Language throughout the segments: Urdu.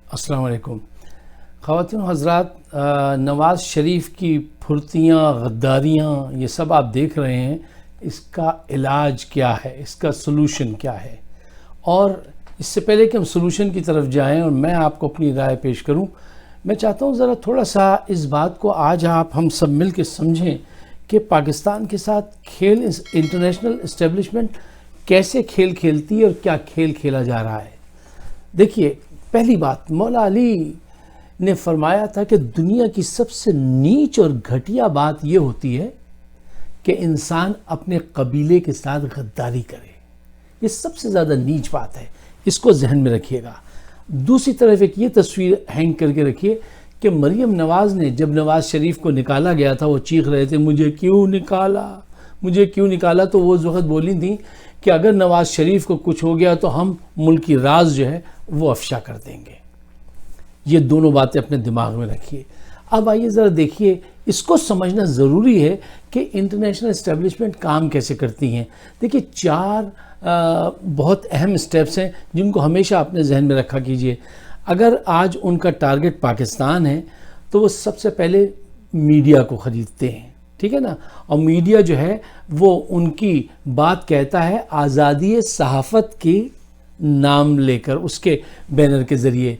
السلام علیکم خواتین و حضرات، نواز شریف کی پھرتیاں، غداریاں، یہ سب آپ دیکھ رہے ہیں. اس کا علاج کیا ہے؟ اس کا سلوشن کیا ہے؟ اور اس سے پہلے کہ ہم سلوشن کی طرف جائیں اور میں آپ کو اپنی رائے پیش کروں، میں چاہتا ہوں ذرا تھوڑا سا اس بات کو آج ہم سب مل کے سمجھیں کہ پاکستان کے ساتھ انٹرنیشنل اسٹیبلشمنٹ کیسے کھیل کھیلتی ہے اور کیا کھیل کھیلا جا رہا ہے. دیکھیے، پہلی بات، مولا علی نے فرمایا تھا کہ دنیا کی سب سے نیچ اور گھٹیا بات یہ ہوتی ہے کہ انسان اپنے قبیلے کے ساتھ غداری کرے. یہ سب سے زیادہ نیچ بات ہے، اس کو ذہن میں رکھیے گا. دوسری طرف ایک یہ تصویر ہینگ کر کے رکھیے کہ مریم نواز نے جب نواز شریف کو نکالا گیا تھا، وہ چیخ رہے تھے مجھے کیوں نکالا، تو وہ اس وقت بولی تھیں کہ اگر نواز شریف کو کچھ ہو گیا تو ہم ملکی راز جو ہے وہ افشا کر دیں گے. یہ دونوں باتیں اپنے دماغ میں رکھیے. اب آئیے ذرا دیکھیے، اس کو سمجھنا ضروری ہے کہ انٹرنیشنل اسٹیبلشمنٹ کام کیسے کرتی ہیں. دیکھیے، 4 بہت اہم سٹیپس ہیں جن کو ہمیشہ اپنے ذہن میں رکھا کیجئے. اگر آج ان کا ٹارگٹ پاکستان ہے تو وہ سب سے پہلے میڈیا کو خریدتے ہیں، ٹھیک ہے نا. اور میڈیا جو ہے وہ ان کی بات کہتا ہے آزادی صحافت کی نام لے کر، اس کے بینر کے ذریعے،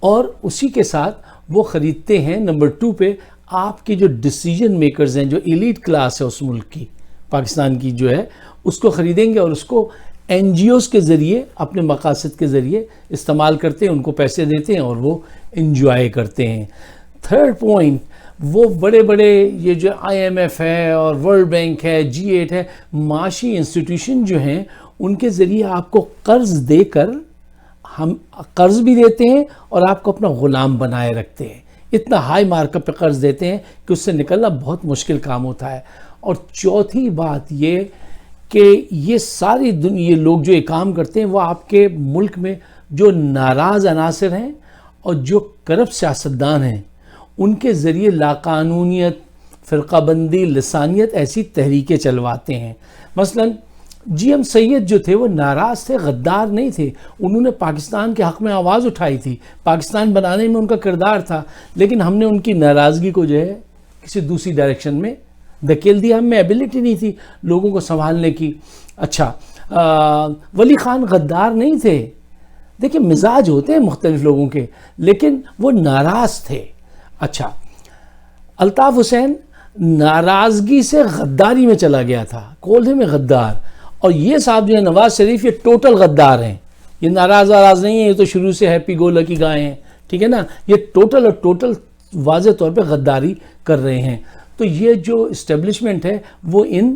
اور اسی کے ساتھ وہ خریدتے ہیں نمبر 2 پہ آپ کی جو ڈیسیجن میکرز ہیں، جو ایلیٹ کلاس ہے اس ملک کی، پاکستان کی جو ہے، اس کو خریدیں گے اور اس کو این جی اوز کے ذریعے، اپنے مقاصد کے ذریعے استعمال کرتے ہیں، ان کو پیسے دیتے ہیں اور وہ انجوائے کرتے ہیں. 3rd پوائنٹ، وہ بڑے بڑے یہ جو آئی ایم ایف ہے اور ورلڈ بینک ہے، G8 ہے، معاشی انسٹیٹیوشن جو ہیں، ان کے ذریعے آپ کو قرض دے کر، ہم قرض بھی دیتے ہیں اور آپ کو اپنا غلام بنائے رکھتے ہیں. اتنا ہائی مارکپ پہ قرض دیتے ہیں کہ اس سے نکلنا بہت مشکل کام ہوتا ہے. اور چوتھی بات یہ کہ یہ ساری دنیا، یہ لوگ جو یہ کام کرتے ہیں، وہ آپ کے ملک میں جو ناراض عناصر ہیں اور جو کرپٹ سیاستدان ہیں، ان کے ذریعے لاقانونیت، فرقہ بندی، لسانیت ایسی تحریکیں چلواتے ہیں. مثلاً جی ایم سید جو تھے وہ ناراض تھے، غدار نہیں تھے. انہوں نے پاکستان کے حق میں آواز اٹھائی تھی، پاکستان بنانے میں ان کا کردار تھا، لیکن ہم نے ان کی ناراضگی کو جو ہے کسی دوسری ڈائریکشن میں دھکیل دیا. ہم میں ایبیلٹی نہیں تھی لوگوں کو سنبھالنے کی. اچھا، ولی خان غدار نہیں تھے. دیکھیں، مزاج ہوتے ہیں مختلف لوگوں کے، لیکن وہ ناراض تھے. اچھا، الطاف حسین ناراضگی سے غداری میں چلا گیا تھا، کولہے میں غدار. اور یہ صاحب جو ہے نواز شریف، یہ ٹوٹل غدار ہیں. یہ ناراض نہیں ہیں، یہ تو شروع سے ہیپی گو لکی گائے ہیں، ٹھیک ہے نا. یہ ٹوٹل واضح طور پہ غداری کر رہے ہیں. تو یہ جو اسٹیبلشمنٹ ہے وہ ان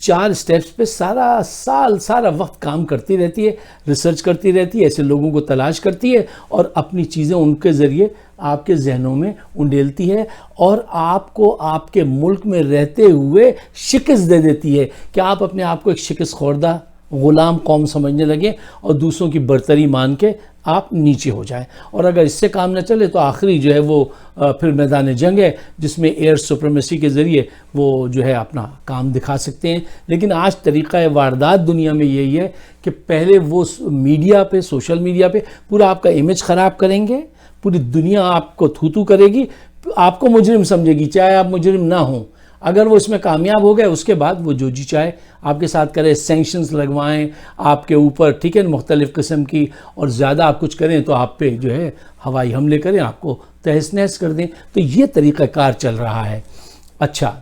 4 سٹیپس پہ سارا وقت کام کرتی رہتی ہے، ریسرچ کرتی رہتی ہے، ایسے لوگوں کو تلاش کرتی ہے اور اپنی چیزیں ان کے ذریعے آپ کے ذہنوں میں انڈیلتی ہے اور آپ کو آپ کے ملک میں رہتے ہوئے شکست دے دیتی ہے کہ آپ اپنے آپ کو ایک شکست خوردہ غلام قوم سمجھنے لگیں اور دوسروں کی برتری مان کے آپ نیچے ہو جائیں. اور اگر اس سے کام نہ چلے تو آخری جو ہے وہ پھر میدان جنگ ہے، جس میں ایئر سپریمیسی کے ذریعے وہ جو ہے اپنا کام دکھا سکتے ہیں. لیکن آج طریقہ واردات دنیا میں یہی ہے کہ پہلے وہ میڈیا پہ، سوشل میڈیا پہ پورا آپ کا امیج خراب کریں گے، پوری دنیا آپ کو تھو کرے گی، آپ کو مجرم سمجھے گی چاہے آپ مجرم نہ ہوں. اگر وہ اس میں کامیاب ہو گئے، اس کے بعد وہ جو جی چاہے آپ کے ساتھ کرے، سینکشنز لگوائیں آپ کے اوپر، ٹھیک ہے، مختلف قسم کی، اور زیادہ آپ کچھ کریں تو آپ پہ جو ہے ہوائی حملے کریں، آپ کو تہس نہس کر دیں. تو یہ طریقہ کار چل رہا ہے. اچھا،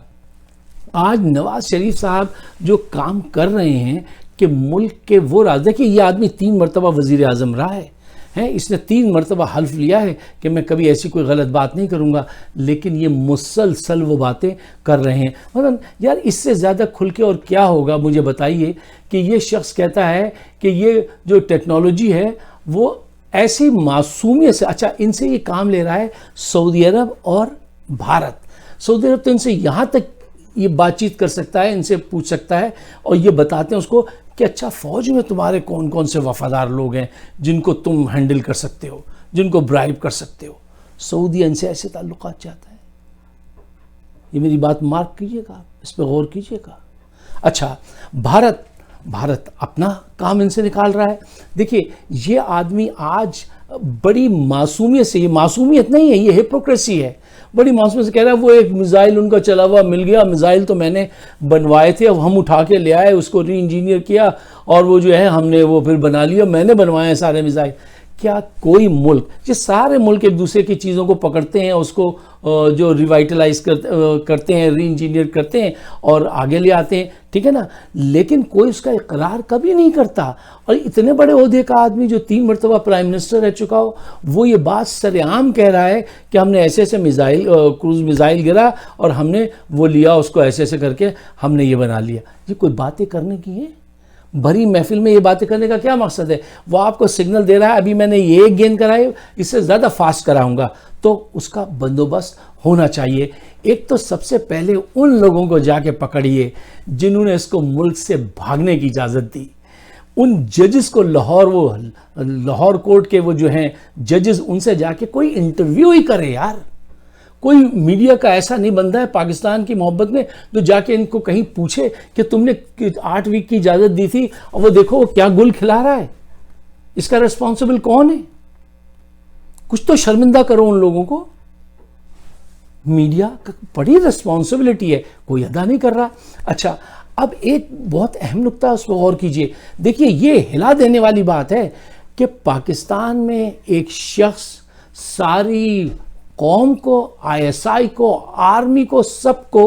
آج نواز شریف صاحب جو کام کر رہے ہیں کہ ملک کے وہ راز، دیکھیے یہ آدمی 3 مرتبہ وزیر اعظم رہا ہے، اس نے 3 مرتبہ حلف لیا ہے کہ میں کبھی ایسی کوئی غلط بات نہیں کروں گا، لیکن یہ مسلسل وہ باتیں کر رہے ہیں. مثلا یار، اس سے زیادہ کھل کے اور کیا ہوگا مجھے بتائیے کہ یہ شخص کہتا ہے کہ یہ جو ٹیکنالوجی ہے وہ ایسی معصومیت سے، اچھا ان سے یہ کام لے رہا ہے سعودی عرب اور بھارت. سعودی عرب تو ان سے یہاں تک یہ بات چیت کر سکتا ہے، ان سے پوچھ سکتا ہے اور یہ بتاتے ہیں اس کو کہ اچھا فوج میں تمہارے کون کون سے وفادار لوگ ہیں جن کو تم ہینڈل کر سکتے ہو، جن کو برائب کر سکتے ہو. سعودی ان سے ایسے تعلقات چاہتا ہے. یہ میری بات مارک کیجئے گا، اس پہ غور کیجئے گا. اچھا، بھارت اپنا کام ان سے نکال رہا ہے. دیکھیے، یہ آدمی آج بڑی معصومیت سے، یہ معصومیت نہیں ہے، یہ ہپوکریسی ہے، بڑی معصومیت سے کہہ رہا ہے وہ ایک میزائل ان کا چلا ہوا مل گیا، میزائل تو میں نے بنوائے تھے، اب ہم اٹھا کے لے آئے، اس کو ری انجینئر کیا اور وہ جو ہے ہم نے وہ پھر بنا لیا، میں نے بنوائے ہیں سارے میزائل۔ کیا کوئی ملک، یہ سارے ملک ایک دوسرے کی چیزوں کو پکڑتے ہیں، اس کو جو ریوائٹلائز کرتے ہیں، ری انجینئر کرتے ہیں اور آگے لے آتے ہیں، ٹھیک ہے نا، لیکن کوئی اس کا اقرار کبھی نہیں کرتا۔ اور اتنے بڑے عہدے کا آدمی جو 3 مرتبہ پرائم منسٹر رہ چکا ہو، وہ یہ بات سر عام کہہ رہا ہے کہ ہم نے ایسے ایسے میزائل، کروز میزائل گرا اور ہم نے وہ لیا، اس کو ایسے ایسے کر کے ہم نے یہ بنا لیا۔ یہ کوئی باتیں کرنے کی ہیں؟ بھری محفل میں یہ باتیں کرنے کا کیا مقصد ہے؟ وہ آپ کو سگنل دے رہا ہے ابھی میں نے یہ گین کرائی، اس سے زیادہ فاسٹ کراؤں گا، تو اس کا بندوبست ہونا چاہیے۔ ایک تو سب سے پہلے ان لوگوں کو جا کے پکڑیے جنہوں نے اس کو ملک سے بھاگنے کی اجازت دی، ان ججز کو، لاہور کورٹ کے وہ جو ہیں ججز، ان سے جا کے کوئی انٹرویو ہی کرے یار۔ کوئی میڈیا کا ایسا نہیں بندہ ہے پاکستان کی محبت میں جو جا کے ان کو کہیں پوچھے کہ تم نے 8 ویک کی اجازت دی تھی اور وہ دیکھو وہ کیا گل کھلا رہا ہے، اس کا ریسپانسبل کون ہے؟ کچھ تو شرمندہ کرو ان لوگوں کو۔ میڈیا کا بڑی ریسپانسبلٹی ہے، کوئی ادا نہیں کر رہا۔ اچھا، اب ایک بہت اہم نکتہ اس پر غور کیجئے، دیکھیے یہ ہلا دینے والی بات ہے کہ پاکستان میں ایک شخص ساری قوم کو، ISI کو، آرمی کو، سب کو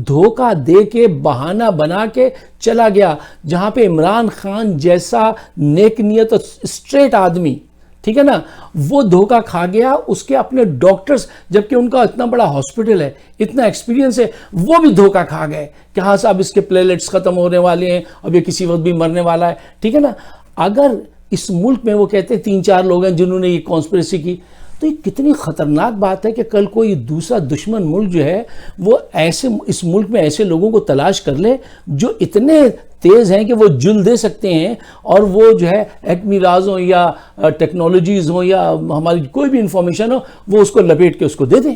دھوکہ دے کے، بہانہ بنا کے چلا گیا، جہاں پہ عمران خان جیسا نیک نیت اور اسٹریٹ آدمی، ٹھیک ہے نا، وہ دھوکہ کھا گیا۔ اس کے اپنے ڈاکٹرز، جبکہ ان کا اتنا بڑا ہاسپٹل ہے، اتنا ایکسپیرینس ہے، وہ بھی دھوکہ کھا گئے کہ ہاں صاحب اس کے پلیٹس ختم ہونے والے ہیں، اب یہ کسی وقت بھی مرنے والا ہے، ٹھیک ہے نا۔ اگر اس ملک میں وہ کہتے ہیں 3-4 لوگ ہیں جنہوں نے یہ کانسپریسی کی، تو یہ کتنی خطرناک بات ہے کہ کل کوئی دوسرا دشمن ملک جو ہے وہ ایسے اس ملک میں ایسے لوگوں کو تلاش کر لے جو اتنے تیز ہیں کہ وہ جل دے سکتے ہیں، اور وہ جو ہے ایٹمی راز ہوں یا ٹیکنالوجیز ہوں یا ہماری کوئی بھی انفارمیشن ہو، وہ اس کو لپیٹ کے اس کو دے دیں۔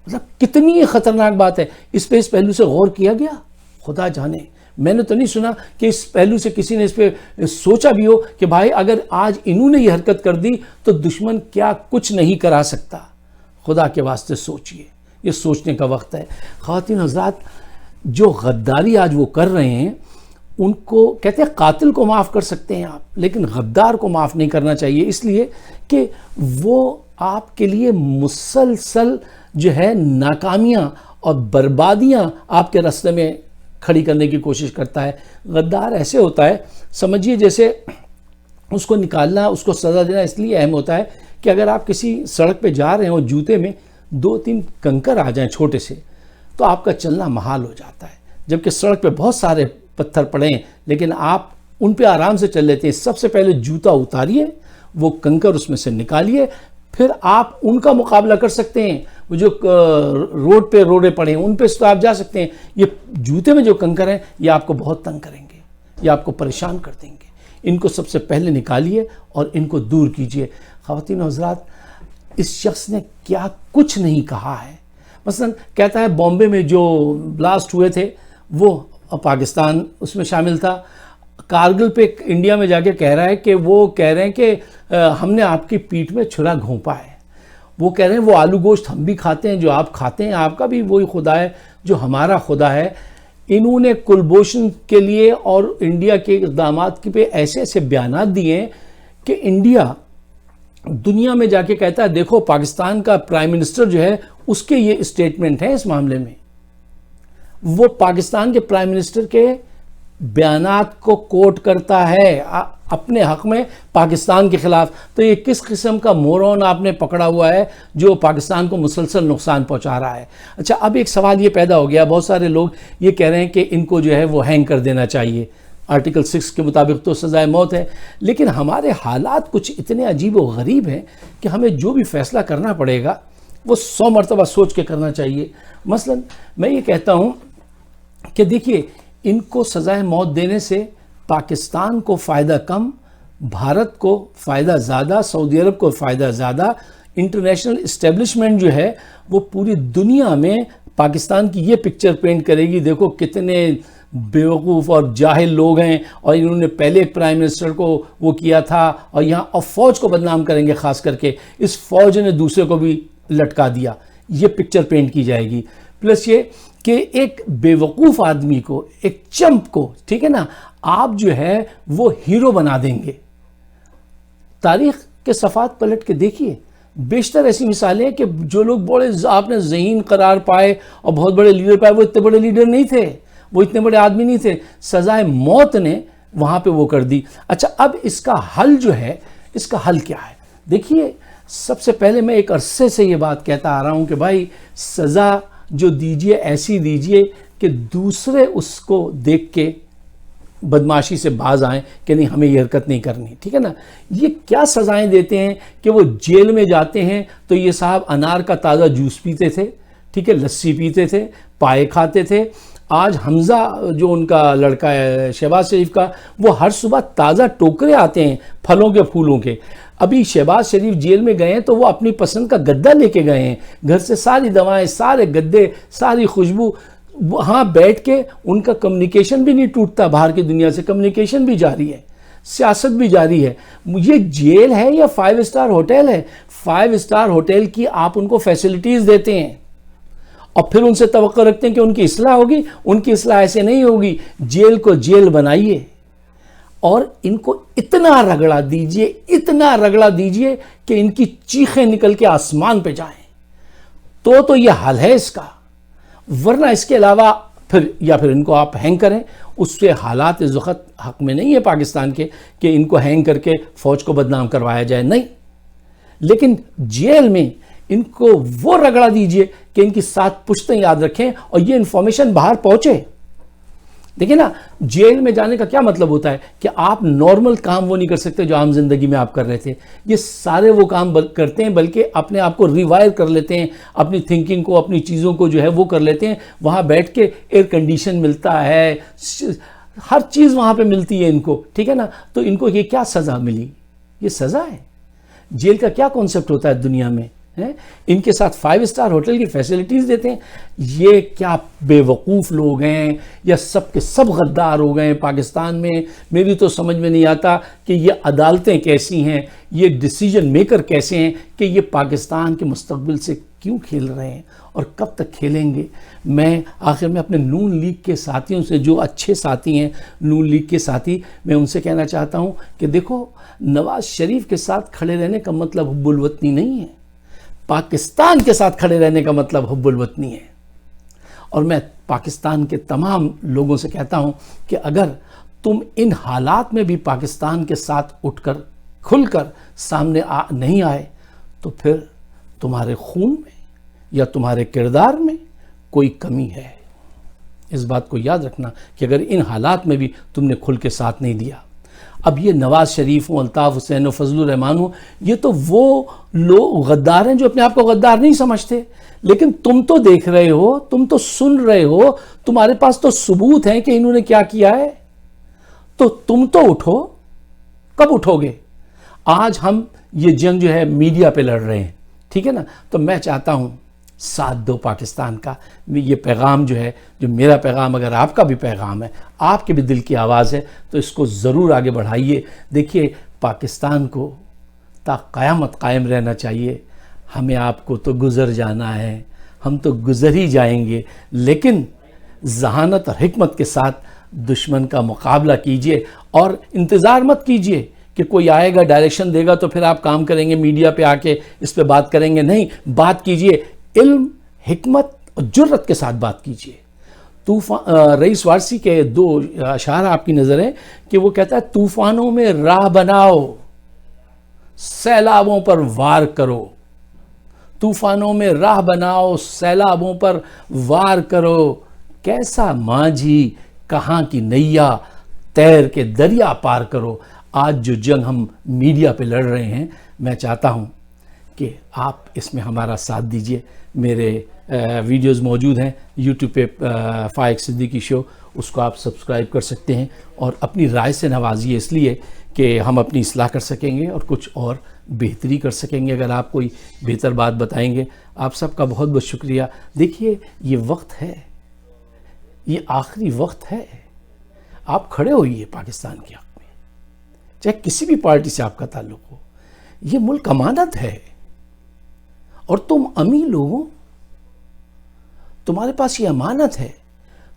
مطلب کتنی خطرناک بات ہے۔ اس پہ اس پہلو سے غور کیا گیا؟ خدا جانے، میں نے تو نہیں سنا کہ اس پہلو سے کسی نے اس پہ سوچا بھی ہو کہ بھائی اگر آج انہوں نے یہ حرکت کر دی تو دشمن کیا کچھ نہیں کرا سکتا۔ خدا کے واسطے سوچئے، یہ سوچنے کا وقت ہے۔ خواتین حضرات، جو غداری آج وہ کر رہے ہیں، ان کو کہتے ہیں قاتل کو معاف کر سکتے ہیں آپ، لیکن غدار کو معاف نہیں کرنا چاہیے، اس لیے کہ وہ آپ کے لیے مسلسل جو ہے ناکامیاں اور بربادیاں آپ کے راستے میں کھڑی کرنے کی کوشش کرتا ہے۔ غدار ایسے ہوتا ہے، سمجھیے جیسے اس کو نکالنا، اس کو سزا دینا اس لیے اہم ہوتا ہے کہ اگر آپ کسی سڑک پہ جا رہے ہیں اور جوتے میں 2-3 کنکر آ جائیں چھوٹے سے، تو آپ کا چلنا محال ہو جاتا ہے، جبکہ سڑک پہ بہت سارے پتھر پڑے ہیں لیکن آپ ان پہ آرام سے چل لیتے ہیں۔ سب سے پہلے جوتا اتاریے، وہ کنکر اس میں سے نکالیے، پھر آپ ان کا مقابلہ کر سکتے ہیں۔ وہ جو روڈ پہ روڑے پڑے ہیں ان پہ آپ جا سکتے ہیں، یہ جوتے میں جو کنکر ہیں یہ آپ کو بہت تنگ کریں گے، یہ آپ کو پریشان کر دیں گے۔ ان کو سب سے پہلے نکالیے اور ان کو دور کیجئے۔ خواتین و حضرات، اس شخص نے کیا کچھ نہیں کہا ہے۔ مثلا کہتا ہے بامبے میں جو بلاسٹ ہوئے تھے وہ پاکستان اس میں شامل تھا۔ کارگل پہ انڈیا میں جا کے کہہ رہا ہے کہ وہ کہہ رہے ہیں کہ ہم نے آپ کی پیٹھ میں چھرا گھونپا ہے۔ وہ کہہ رہے ہیں وہ آلو گوشت ہم بھی کھاتے ہیں جو آپ کھاتے ہیں، آپ کا بھی وہی خدا ہے جو ہمارا خدا ہے۔ انہوں نے کلبھوشن کے لیے اور انڈیا کے اقدامات پہ ایسے ایسے بیانات دیے ہیں کہ انڈیا دنیا میں جا کے کہتا ہے دیکھو پاکستان کا پرائم منسٹر جو ہے اس کے یہ اسٹیٹمنٹ ہے اس معاملے میں، وہ پاکستان کے پرائم منسٹر کے بیانات کو کوٹ کرتا ہے اپنے حق میں پاکستان کے خلاف۔ تو یہ کس قسم کا مورون آپ نے پکڑا ہوا ہے جو پاکستان کو مسلسل نقصان پہنچا رہا ہے۔ اچھا، اب ایک سوال یہ پیدا ہو گیا، بہت سارے لوگ یہ کہہ رہے ہیں کہ ان کو جو ہے وہ ہینگ کر دینا چاہیے، آرٹیکل 6 کے مطابق تو سزائے موت ہے، لیکن ہمارے حالات کچھ اتنے عجیب و غریب ہیں کہ ہمیں جو بھی فیصلہ کرنا پڑے گا وہ 100 مرتبہ سوچ کے کرنا چاہیے۔ مثلا میں یہ کہتا ہوں کہ دیکھیے، ان کو سزائے موت دینے سے پاکستان کو فائدہ کم، بھارت کو فائدہ زیادہ، سعودی عرب کو فائدہ زیادہ۔ انٹرنیشنل اسٹیبلشمنٹ جو ہے وہ پوری دنیا میں پاکستان کی یہ پکچر پینٹ کرے گی، دیکھو کتنے بیوقوف اور جاہل لوگ ہیں اور انہوں نے پہلے ایک پرائم منسٹر کو وہ کیا تھا اور یہاں اور فوج کو بدنام کریں گے، خاص کر کے اس فوج نے دوسرے کو بھی لٹکا دیا. یہ پکچر پینٹ کی جائے گی. پلس یہ کہ ایک بیوقوف آدمی کو، ایک چمپ کو، ٹھیک ہے نا، آپ جو ہے وہ ہیرو بنا دیں گے. تاریخ کے صفحات پلٹ کے دیکھیے، بیشتر ایسی مثالیں ہیں کہ جو لوگ بڑے آپ نے ذہین قرار پائے اور بہت بڑے لیڈر پائے، وہ اتنے بڑے لیڈر نہیں تھے، وہ اتنے بڑے آدمی نہیں تھے. سزائے موت نے وہاں پہ وہ کر دی. اچھا، اب اس کا حل جو ہے، اس کا حل کیا ہے؟ دیکھیے، سب سے پہلے میں ایک عرصے سے یہ بات کہتا آ رہا ہوں کہ بھائی سزا جو دیجئے ایسی دیجئے کہ دوسرے اس کو دیکھ کے بدمعاشی سے باز آئیں کہ نہیں، ہمیں یہ حرکت نہیں کرنی، ٹھیک ہے نا. یہ کیا سزائیں دیتے ہیں کہ وہ جیل میں جاتے ہیں تو یہ صاحب انار کا تازہ جوس پیتے تھے، ٹھیک ہے، لسی پیتے تھے، پائے کھاتے تھے. آج حمزہ جو ان کا لڑکا ہے شہباز شریف کا، وہ ہر صبح تازہ ٹوکرے آتے ہیں پھلوں کے پھولوں کے. ابھی شہباز شریف جیل میں گئے ہیں تو وہ اپنی پسند کا گدا لے کے گئے ہیں، گھر سے ساری دوائیں، سارے گدے، ساری خوشبو، وہاں بیٹھ کے ان کا کمیونیکیشن بھی نہیں ٹوٹتا، باہر کی دنیا سے کمیونیکیشن بھی جاری ہے، سیاست بھی جاری ہے. یہ جیل ہے یا 5 اسٹار ہوٹل ہے؟ 5 اسٹار ہوٹل کی آپ ان کو فیسلٹیز دیتے ہیں اور پھر ان سے توقع رکھتے ہیں کہ ان کی اصلاح ہوگی. ان کی اصلاح ایسے نہیں ہوگی. جیل کو جیل بنائیے اور ان کو اتنا رگڑا دیجئے، اتنا رگڑا دیجئے کہ ان کی چیخیں نکل کے آسمان پہ جائیں. تو یہ حل ہے اس کا. ورنہ اس کے علاوہ پھر ان کو آپ ہینگ کریں. اس سے حالات اس وقت حق میں نہیں ہے پاکستان کے کہ ان کو ہینگ کر کے فوج کو بدنام کروایا جائے، نہیں. لیکن جیل میں ان کو وہ رگڑا دیجئے کہ ان کی 7 پشتیں یاد رکھیں اور یہ انفارمیشن باہر پہنچے. دیکھیں نا، جیل میں جانے کا کیا مطلب ہوتا ہے کہ آپ نارمل کام وہ نہیں کر سکتے جو عام زندگی میں آپ کر رہے تھے. یہ سارے وہ کام کرتے ہیں، بلکہ اپنے آپ کو ریوائر کر لیتے ہیں، اپنی تھنکنگ کو، اپنی چیزوں کو جو ہے وہ کر لیتے ہیں. وہاں بیٹھ کے ایئر کنڈیشن ملتا ہے، ہر چیز وہاں پہ ملتی ہے ان کو، ٹھیک ہے نا. تو ان کو یہ کیا سزا ملی؟ یہ سزا ہے. جیل کا کیا کانسیپٹ ہوتا ہے دنیا میں؟ ان کے ساتھ 5 اسٹار ہوٹل کی فیسلٹیز دیتے ہیں. یہ کیا بے وقوف لوگ ہیں یا سب کے سب غدار ہو گئے ہیں پاکستان میں؟ میری تو سمجھ میں نہیں آتا کہ یہ عدالتیں کیسی ہیں، یہ ڈیسیجن میکر کیسے ہیں کہ یہ پاکستان کے مستقبل سے کیوں کھیل رہے ہیں اور کب تک کھیلیں گے. میں آخر میں اپنے نون لیگ کے ساتھیوں سے، جو اچھے ساتھی ہیں نون لیگ کے ساتھی، میں ان سے کہنا چاہتا ہوں کہ دیکھو، نواز شریف کے ساتھ کھڑے رہنے کا مطلب حب الوطنی نہیں ہے. پاکستان کے ساتھ کھڑے رہنے کا مطلب حب الوطنی ہے. اور میں پاکستان کے تمام لوگوں سے کہتا ہوں کہ اگر تم ان حالات میں بھی پاکستان کے ساتھ اٹھ کر کھل کر سامنے نہیں آئے تو پھر تمہارے خون میں یا تمہارے کردار میں کوئی کمی ہے. اس بات کو یاد رکھنا کہ اگر ان حالات میں بھی تم نے کھل کے ساتھ نہیں دیا. اب یہ نواز شریف ہوں، الطاف حسین ہوں، فضل الرحمان ہوں، یہ تو وہ لوگ غدار ہیں جو اپنے آپ کو غدار نہیں سمجھتے. لیکن تم تو دیکھ رہے ہو، تم تو سن رہے ہو، تمہارے پاس تو ثبوت ہیں کہ انہوں نے کیا کیا ہے. تو تم تو اٹھو. کب اٹھو گے؟ آج ہم یہ جنگ جو ہے میڈیا پہ لڑ رہے ہیں، ٹھیک ہے نا. تو میں چاہتا ہوں ساتھ دو پاکستان کا. یہ پیغام جو ہے، جو میرا پیغام، اگر آپ کا بھی پیغام ہے، آپ کے بھی دل کی آواز ہے، تو اس کو ضرور آگے بڑھائیے. دیکھیے، پاکستان کو تا قیامت قائم رہنا چاہیے. ہمیں آپ کو تو گزر جانا ہے، ہم تو گزر ہی جائیں گے، لیکن ذہانت اور حکمت کے ساتھ دشمن کا مقابلہ کیجئے اور انتظار مت کیجئے کہ کوئی آئے گا، ڈائریکشن دے گا تو پھر آپ کام کریں گے، میڈیا پہ آ کے اس پہ بات کریں گے. نہیں، بات کیجئے، علم، حکمت اور جرت کے ساتھ بات کیجئے. رئیس وارثی کے 2 اشعار آپ کی نظر ہے کہ وہ کہتا ہے، طوفانوں میں راہ بناؤ، سیلابوں پر وار کرو. طوفانوں میں راہ بناؤ، سیلابوں پر وار کرو. کیسا ماجھی کہاں کی نیا، تیر کے دریا پار کرو. آج جو جنگ ہم میڈیا پہ لڑ رہے ہیں، میں چاہتا ہوں کہ آپ اس میں ہمارا ساتھ دیجئے. میرے ویڈیوز موجود ہیں یوٹیوب پہ، فائق صدیقی شو، اس کو آپ سبسکرائب کر سکتے ہیں اور اپنی رائے سے نوازیے، اس لیے کہ ہم اپنی اصلاح کر سکیں گے اور کچھ اور بہتری کر سکیں گے اگر آپ کوئی بہتر بات بتائیں گے. آپ سب کا بہت بہت شکریہ. دیکھیے، یہ وقت ہے، یہ آخری وقت ہے. آپ کھڑے ہوئیے پاکستان کے حق میں، چاہے کسی بھی پارٹی سے آپ کا تعلق ہو. یہ ملک امانت ہے اور تم امین لوگوں، تمہارے پاس یہ امانت ہے،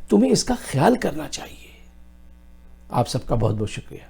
تمہیں اس کا خیال کرنا چاہیے. آپ سب کا بہت بہت شکریہ.